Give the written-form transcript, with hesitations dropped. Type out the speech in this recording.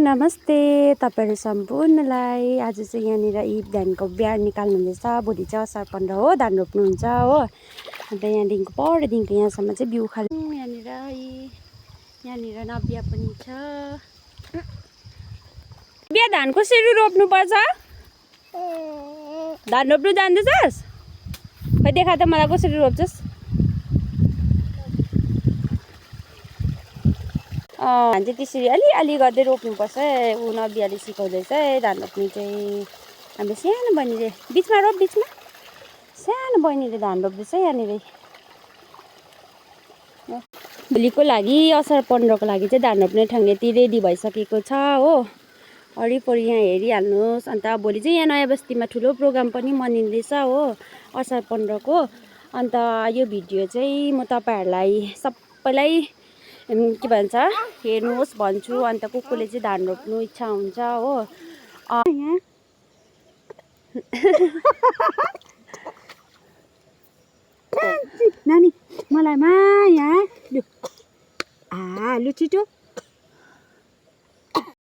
नमस्ते तपाईहरु सम्पूर्णलाई। आज चाहिँ यहाँनिर धानको बियाड निकाल्नु हुँदैछ। भोलि चाहिँ असार 15 हो, धान रोप्नुहुन्छ हो। अन्त यहाँदेखिको परदेखिको यहाँसम्म चाहिँ बिउ खाली। यहाँनिर नबिया पनि छ। बिया धान कसरी रोप्नु पर्छ? धान रोप्नु जान्दैछस्? खै देखा त मलाई कसरी रोप्छस्? धान चाहिँ त्यसरी अलि गर्दै रोप्नुपर्छ। ऊ नबियाले सिकाउँदैछ धान रोप्नु चाहिँ। हाम्रो सानो बहिनीले बिचमा रोप, बिचमा सानो बहिनीले धान रोप्दैछ यहाँनिर। भोलिको लागि असार 15 को लागि चाहिँ धान रोप्ने ठाउँ यति रेडी भइसकेको छ हो। वरिपरि यहाँ हेरिहाल्नुहोस्। अन्त भोलि चाहिँ यहाँ नयाँ बस्तीमा ठुलो प्रोग्राम पनि मनिँदैछ हो, असार 15 को। अन्त यो भिडियो चाहिँ म तपाईहरुलाई सबैलाई के भन्छ हेर्नुहोस् भन्छु। अन्त कोले चाहिँ धान रोप्नु इच्छा हुन्छ हो। नानी मलाई माया लु लु छिटो